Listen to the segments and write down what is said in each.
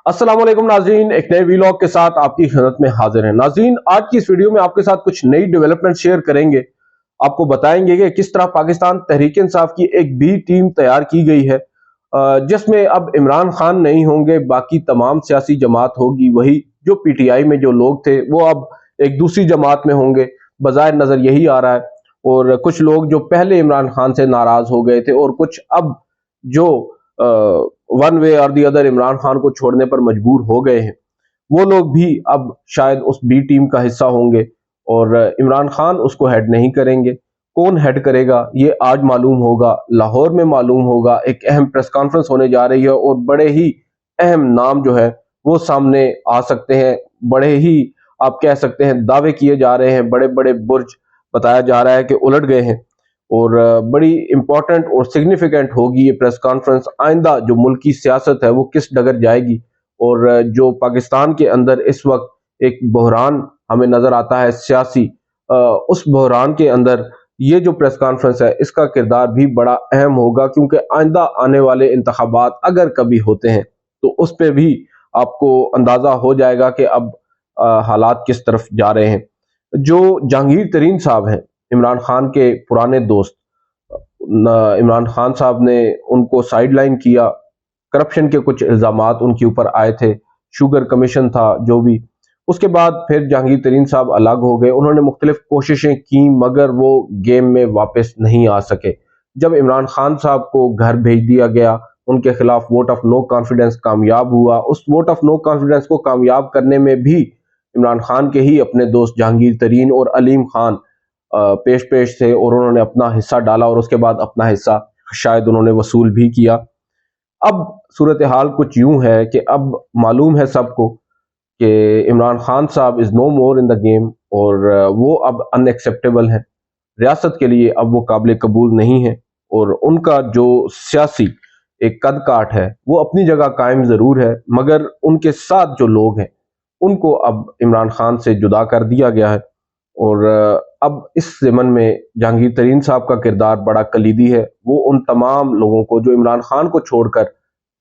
अस्सलाम वालेकुम नाज़रीन, एक नए वीलॉग के साथ आपकी खिदमत में हाजिर हैं। नाज़रीन, आज की इस वीडियो में आपके साथ कुछ नई डेवलपमेंट शेयर करेंगे। आपको बताएंगे कि किस तरह पाकिस्तान तहरीक इंसाफ की एक बी टीम तैयार की गई है, जिसमें अब इमरान खान नहीं होंगे, बाकी तमाम सियासी जमात होगी। वही जो पीटीआई में जो लोग थे वो अब एक दूसरी जमात में होंगे, बज़ाहिर नज़र यही आ रहा है। और कुछ लोग जो पहले इमरान खान से नाराज हो गए थे और कुछ अब जो वन वे और दी अदर इमरान खान को छोड़ने पर मजबूर हो गए हैं, वो लोग भी अब शायद उस बी टीम का हिस्सा होंगे और इमरान खान उसको हेड नहीं करेंगे। कौन हेड करेगा ये आज मालूम होगा, लाहौर में मालूम होगा। एक अहम प्रेस कॉन्फ्रेंस होने जा रही है और बड़े ही अहम नाम जो है वो सामने आ सकते हैं। बड़े ही आप कह सकते हैं दावे किए जा रहे हैं, बड़े बड़े बुर्ज बताया जा रहा है कि उलट गए हैं। और बड़ी इंपॉर्टेंट और सिग्निफिकेंट होगी ये प्रेस कॉन्फ्रेंस। आइंदा जो मुल्क की सियासत है वो किस डगर जाएगी, और जो पाकिस्तान के अंदर इस वक्त एक बहरान हमें नजर आता है सियासी, उस बहरान के अंदर ये जो प्रेस कॉन्फ्रेंस है इसका किरदार भी बड़ा अहम होगा। क्योंकि आइंदा आने वाले इंतखाबात अगर कभी होते हैं तो उस पर भी आपको अंदाजा हो जाएगा कि अब हालात किस तरफ जा रहे हैं। जो जहांगीर तरीन साहब हैं, इमरान खान के पुराने दोस्त, इमरान खान साहब ने उनको साइडलाइन किया। करप्शन के कुछ इल्जामात उनके ऊपर आए थे, शुगर कमीशन था जो भी। उसके बाद फिर जहांगीर तरीन साहब अलग हो गए। उन्होंने मुख्तलिफ कोशिशें की मगर वो गेम में वापस नहीं आ सके। जब इमरान खान साहब को घर भेज दिया गया, उनके खिलाफ वोट ऑफ नो कॉन्फिडेंस कामयाब हुआ। उस वोट ऑफ नो कॉन्फिडेंस को कामयाब करने में भी इमरान खान के ही अपने दोस्त जहांगीर तरीन और अलीम खान पेश पेश थे और उन्होंने अपना हिस्सा डाला और उसके बाद अपना हिस्सा शायद उन्होंने वसूल भी किया। अब सूरत हाल कुछ यूं है कि अब मालूम है सबको कि इमरान खान साहब is no more in the game और वो अब अनएक्सेप्टेबल है रियासत के लिए। अब वो काबिल कबूल नहीं है और उनका जो सियासी एक कद काठ है वो अपनी जगह कायम जरूर है, मगर उनके साथ जो लोग हैं उनको अब इमरान खान से जुदा कर दिया गया है। और अब इस ज़मन में जहांगीर तरीन साहब का किरदार बड़ा कलीदी है। वो उन तमाम लोगों को जो इमरान खान को छोड़कर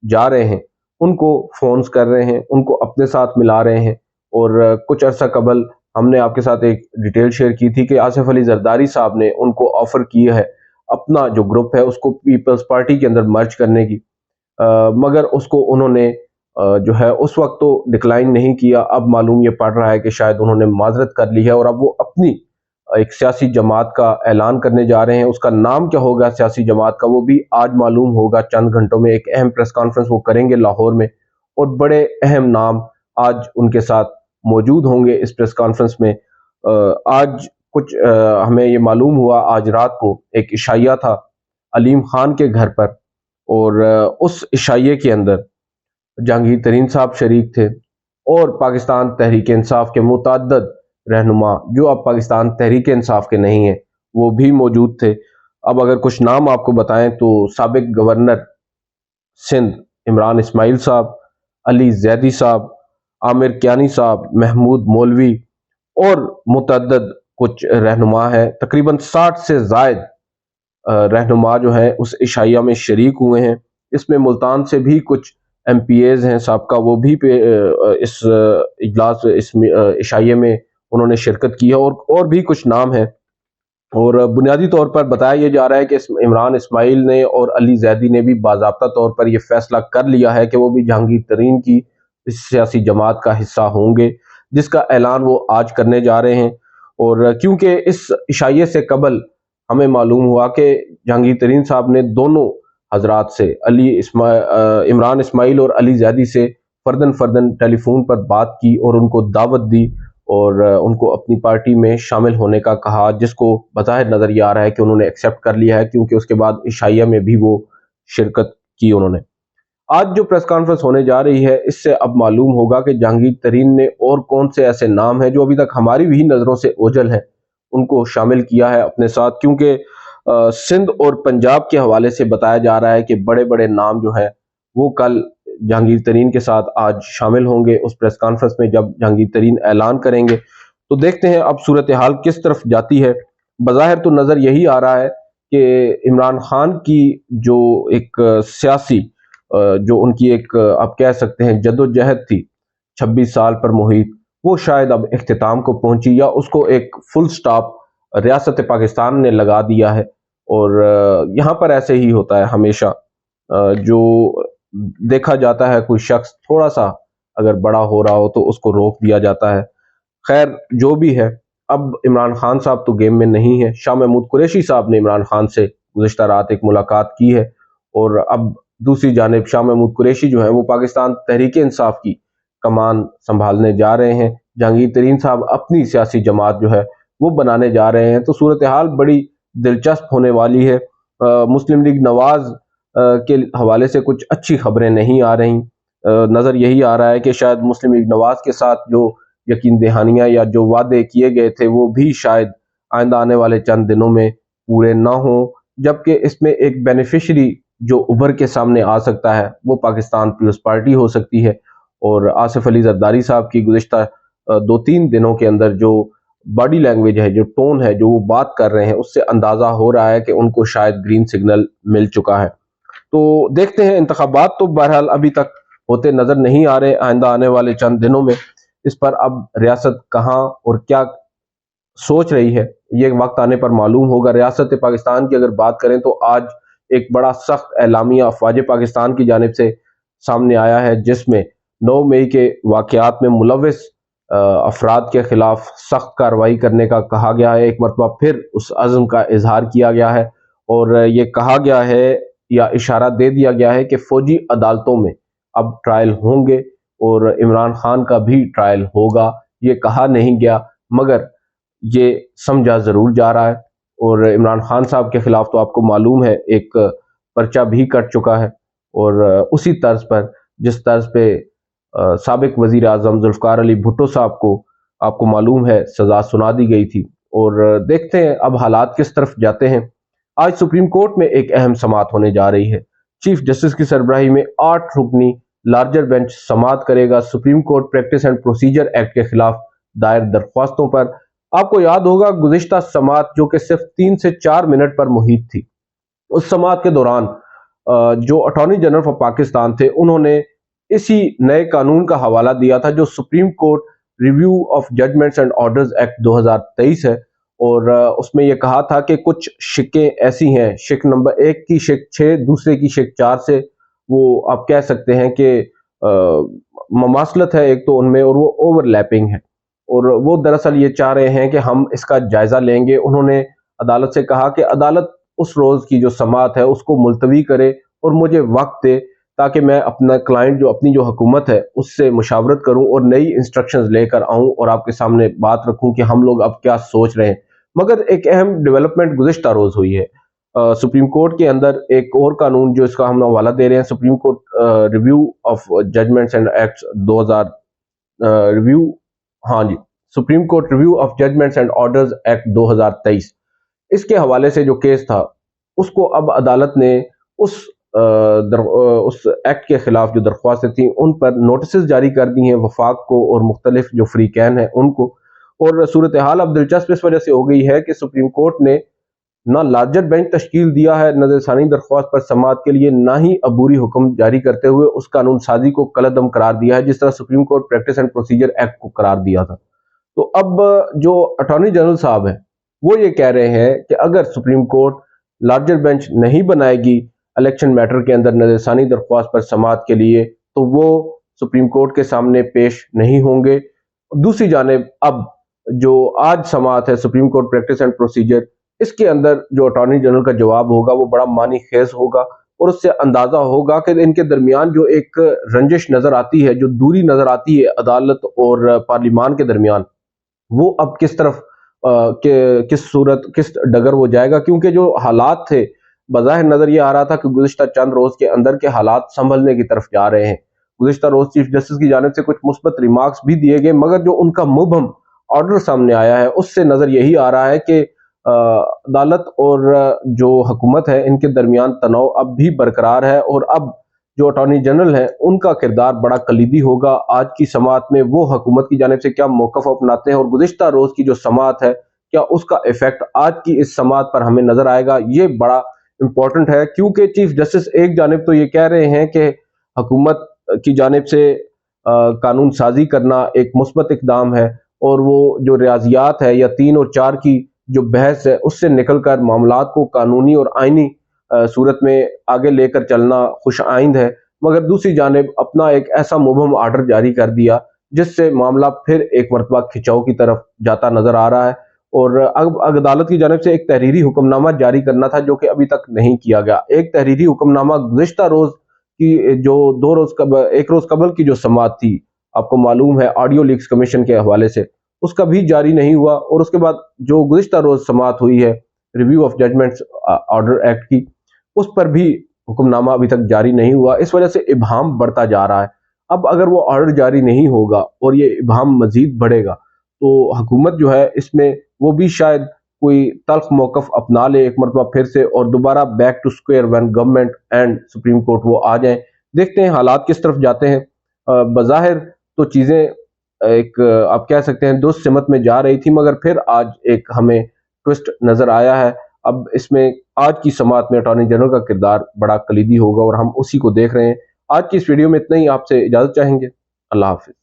जा रहे हैं उनको फोन्स कर रहे हैं, उनको अपने साथ मिला रहे हैं। और कुछ अरसा कबल हमने आपके साथ एक डिटेल शेयर की थी कि आसिफ अली जरदारी साहब ने उनको ऑफर किया है अपना जो ग्रुप है उसको पीपल्स पार्टी के अंदर मर्ज करने की, मगर उसको उन्होंने जो है उस वक्त तो डिक्लाइन नहीं किया। अब मालूम ये पड़ रहा है कि शायद उन्होंने माजरत कर ली है और अब वो अपनी एक सियासी जमात का ऐलान करने जा रहे हैं। उसका नाम क्या होगा सियासी जमात का वो भी आज मालूम होगा। चंद घंटों में एक अहम प्रेस कॉन्फ्रेंस वो करेंगे लाहौर में और बड़े अहम नाम आज उनके साथ मौजूद होंगे इस प्रेस कॉन्फ्रेंस में। आज कुछ हमें ये मालूम हुआ, आज रात को एक इशाइया था अलीम खान के घर पर और उस इशाइये के अंदर जहांगीर तरीन साहब शरीक थे और पाकिस्तान तहरीक इंसाफ के मुतअद्दिद रहनुमा जो अब पाकिस्तान तहरीक इंसाफ के नहीं हैं वो भी मौजूद थे। अब अगर कुछ नाम आपको बताएं तो साबिक गवर्नर सिंध इमरान इस्माइल साहब, अली जैदी साहब, आमिर कियानी साहब, महमूद मौलवी और मुतअद्दिद कुछ रहनुमा हैं। तकरीबन 60 से जायद रहनुमा जो है उस इशाइया में शरीक हुए हैं। इसमें मुल्तान से भी कुछ MPAs हैं साहब वो भी इस इजलास इस इशाइये में उन्होंने शिरकत की है और भी कुछ नाम हैं। और बुनियादी तौर पर बताया यह जा रहा है कि इमरान इस्माइल ने और अली जैदी ने भी बाज़ाब्ता तौर पर यह फैसला कर लिया है कि वो भी जहांगीर तरीन की इस सियासी जमात का हिस्सा होंगे, जिसका ऐलान वो आज करने जा रहे हैं। और क्योंकि इस इशाइये से कबल हमें मालूम हुआ कि जहांगीर तरीन साहब ने दोनों हजरात से इमरान इस्माइल और अली जैदी से फर्दन फर्दन टेलीफोन पर बात की और उनको दावत दी और उनको अपनी पार्टी में शामिल होने का कहा, जिसको बज़ाहिर नज़र ये आ रहा है कि उन्होंने एक्सेप्ट कर लिया है क्योंकि उसके बाद इशाइया में भी वो शिरकत की उन्होंने। आज जो प्रेस कॉन्फ्रेंस होने जा रही है इससे अब मालूम होगा कि जहांगीर तरीन ने और कौन से ऐसे नाम हैं जो अभी तक हमारी भी नज़रों से ओझल हैं उनको शामिल किया है अपने साथ। क्योंकि सिंध और पंजाब के हवाले से बताया जा रहा है कि बड़े बड़े नाम जो है वो कल जहांगीर तरीन के साथ आज शामिल होंगे उस प्रेस कॉन्फ्रेंस में जब जहांगीर तरीन ऐलान करेंगे। तो देखते हैं अब सूरत हाल किस तरफ जाती है। बज़ाहिर तो नज़र यही आ रहा है कि इमरान खान की जो एक सियासी جو ان کی ایک آپ کہہ سکتے ہیں جدوجہد تھی 26 سال پر محیط، وہ شاید اب اختتام کو پہنچی، یا اس کو ایک فل سٹاپ ریاست پاکستان نے لگا دیا ہے۔ اور یہاں پر ایسے ہی ہوتا ہے ہمیشہ، جو دیکھا جاتا ہے کوئی شخص تھوڑا سا اگر بڑا ہو رہا ہو تو اس کو روک دیا جاتا ہے۔ خیر جو بھی ہے، اب عمران خان صاحب تو گیم میں نہیں ہے۔ شاہ محمود قریشی صاحب نے عمران خان سے گزشتہ رات ایک ملاقات کی ہے، اور اب دوسری جانب شاہ محمود قریشی جو ہیں وہ پاکستان تحریک انصاف کی کمان سنبھالنے جا رہے ہیں۔ جہانگیر ترین صاحب اپنی سیاسی جماعت جو ہے وہ بنانے جا رہے ہیں، تو صورتحال بڑی دلچسپ ہونے والی ہے۔ مسلم لیگ نواز کے حوالے سے کچھ اچھی خبریں نہیں آ رہی۔ نظر یہی آ رہا ہے کہ شاید مسلم لیگ نواز کے ساتھ جو یقین دہانیاں یا جو وعدے کیے گئے تھے وہ بھی شاید آئندہ آنے والے چند دنوں میں پورے نہ ہوں، جبکہ اس میں ایک بینیفیشری جو ابھر کے سامنے آ سکتا ہے وہ پاکستان پیپلز پارٹی ہو سکتی ہے۔ اور آصف علی زرداری صاحب کی گزشتہ 2-3 دنوں کے اندر جو باڈی لینگویج ہے، جو ٹون ہے، جو وہ بات کر رہے ہیں، اس سے اندازہ ہو رہا ہے کہ ان کو شاید گرین سگنل مل چکا ہے۔ تو دیکھتے ہیں، انتخابات تو بہرحال ابھی تک ہوتے نظر نہیں آ رہے آئندہ آنے والے چند دنوں میں۔ اس پر اب ریاست کہاں اور کیا سوچ رہی ہے یہ وقت آنے پر معلوم ہوگا۔ ریاست پاکستان کی اگر بات کریں تو آج ایک بڑا سخت اعلامیہ افواج پاکستان کی جانب سے سامنے آیا ہے، جس میں 9 مئی کے واقعات میں ملوث افراد کے خلاف سخت کارروائی کرنے کا کہا گیا ہے۔ ایک مرتبہ پھر اس عزم کا اظہار کیا گیا ہے، اور یہ کہا گیا ہے یا اشارہ دے دیا گیا ہے کہ فوجی عدالتوں میں اب ٹرائل ہوں گے، اور عمران خان کا بھی ٹرائل ہوگا۔ یہ کہا نہیں گیا مگر یہ سمجھا ضرور جا رہا ہے۔ اور عمران خان صاحب کے خلاف تو آپ کو معلوم ہے ایک پرچہ بھی کٹ چکا ہے، اور اسی طرز پر جس طرز پہ سابق وزیر اعظم ذوالفقار علی بھٹو صاحب کو آپ کو معلوم ہے سزا سنا دی گئی تھی۔ اور دیکھتے ہیں اب حالات کس طرف جاتے ہیں۔ آج سپریم کورٹ میں ایک اہم سماعت ہونے جا رہی ہے۔ چیف جسٹس کی سربراہی میں 8 رکنی لارجر بینچ سماعت کرے گا supreme court practice and procedure act کے خلاف دائر درخواستوں پر۔ آپ کو یاد ہوگا گزشتہ سماعت جو کہ صرف 3 سے 4 منٹ پر محیط تھی، اس سماعت کے دوران جو اٹارنی جنرل آف پاکستان تھے انہوں نے اسی نئے قانون کا حوالہ دیا تھا جو supreme court review of judgments and orders act 2023 ہے، اور اس میں یہ کہا تھا کہ کچھ شکیں ایسی ہیں، شک نمبر 1 کی شک 6 دوسرے کی شک 4 سے وہ آپ کہہ سکتے ہیں کہ مماثلت ہے ایک تو ان میں، اور وہ اوور لیپنگ ہے، اور وہ دراصل یہ چاہ رہے ہیں کہ ہم اس کا جائزہ لیں گے۔ انہوں نے عدالت سے کہا کہ عدالت اس روز کی جو سماعت ہے اس کو ملتوی کرے اور مجھے وقت دے تاکہ میں اپنا کلائنٹ جو اپنی جو حکومت ہے اس سے مشاورت کروں اور نئی انسٹرکشنز لے کر آؤں اور آپ کے سامنے بات رکھوں کہ ہم لوگ اب کیا سوچ رہے ہیں۔ مگر ایک اہم ڈیولپمنٹ گزشتہ روز ہوئی ہے سپریم کورٹ کے اندر، ایک اور قانون جو اس کا ہم حوالہ دے رہے ہیں، supreme court review of judgments and acts 2000 supreme court review of judgments and orders act 2023، اس کے حوالے سے جو کیس تھا اس کو اب عدالت نے اس ایکٹ کے خلاف جو درخواستیں تھیں ان پر نوٹسز جاری کر دی ہیں وفاق کو اور مختلف جو فریقین ہیں ان کو۔ اور صورتحال اب دلچسپ اس وجہ سے ہو گئی ہے کہ سپریم کورٹ نے نہ لارجر بینچ تشکیل دیا ہے نظر ثانی درخواست پر سماعت کے لیے، نہ ہی عبوری حکم جاری کرتے ہوئے اس قانون سازی کو کالعدم قرار دیا ہے جس طرح supreme court practice and procedure act کو قرار دیا تھا۔ تو اب جو اٹارنی جنرل صاحب ہیں وہ یہ کہہ رہے ہیں کہ اگر سپریم کورٹ لارجر بینچ نہیں بنائے گی الیکشن میٹر کے اندر نظر ثانی درخواست پر سماعت کے لیے تو وہ سپریم کورٹ کے سامنے پیش نہیں ہوں گے۔ دوسری جانب اب جو آج سماعت ہے supreme court practice and procedure, اس کے اندر جو اٹارنی جنرل کا جواب ہوگا وہ بڑا معنی خیز ہوگا، اور اس سے اندازہ ہوگا کہ ان کے درمیان جو ایک رنجش نظر آتی ہے، جو دوری نظر آتی ہے عدالت اور پارلیمان کے درمیان، وہ اب کس طرف کس صورت کس ڈگر وہ جائے گا، کیونکہ جو حالات تھے بظاہر نظر یہ آ رہا تھا کہ گزشتہ چند روز کے اندر کے حالات سنبھلنے کی طرف جا رہے ہیں۔ گزشتہ روز چیف جسٹس کی جانب سے کچھ مثبت ریمارکس بھی دیے گئے، مگر جو ان کا مبہم آرڈر سامنے آیا ہے اس سے نظر یہی آ رہا ہے کہ عدالت اور جو حکومت ہے ان کے درمیان تناؤ اب بھی برقرار ہے، اور اب جو اٹارنی جنرل ہیں ان کا کردار بڑا کلیدی ہوگا آج کی سماعت میں۔ وہ حکومت کی جانب سے کیا موقف اپناتے ہیں اور گزشتہ روز کی جو سماعت ہے کیا اس کا ایفیکٹ آج کی اس سماعت پر ہمیں نظر آئے گا، یہ بڑا امپورٹنٹ ہے، کیونکہ چیف جسٹس ایک جانب تو یہ کہہ رہے ہیں کہ हुकूमत की जानिब से कानून साजी करना एक मुस्बत इकदाम है, और वो जो रियाजियात है या 3 और 4 की जो बहस है उससे निकल कर मामलात को कानूनी और आइनी सूरत में आगे लेकर चलना खुश आइंद है। मगर दूसरी जानिब अपना एक ऐसा मुबहम आर्डर जारी कर दिया जिससे मामला फिर एक मरतबा खिंचाव की तरफ जाता नजर आ रहा है। और अब अदालत की जानिब से एक तहरीरी हुक्मनामा जारी करना था जो कि अभी तक नहीं किया गया। एक तहरीरी हुक्मनामा गुज़िश्ता रोज की जो 1 रोज कबल की जो समाअत थी, आपको मालूम है ऑडियो लीक्स कमीशन के हवाले से, उसका भी जारी नहीं हुआ। और उसके बाद जो गुज़िश्ता रोज समाअत हुई है review of judgments order act की, उस पर भी हुक्मनामा अभी तक जारी नहीं हुआ। इस वजह से इबहम बढ़ता जा रहा है। अब अगर वो ऑर्डर जारी नहीं होगा और ये इबहम मजीद बढ़ेगा तो हुकूमत जो है इसमें वो भी शायद कोई तल्ख मौकफ अपना ले एक मरतबा फिर से, और दोबारा back to square one government and supreme court वो आ जाएं। देखते हैं हालात किस तरफ जाते हैं। बज़ाहिर तो चीज़ें एक आप कह सकते हैं दुरुस्त सिमत में जा रही थी, मगर फिर आज एक हमें ट्विस्ट नजर आया है। अब इसमें आज की समाअत में अटॉर्नी जनरल का किरदार बड़ा कलीदी होगा और हम उसी को देख रहे हैं। आज की इस वीडियो में इतना ही, आपसे इजाजत चाहेंगे। अल्लाह हाफिज।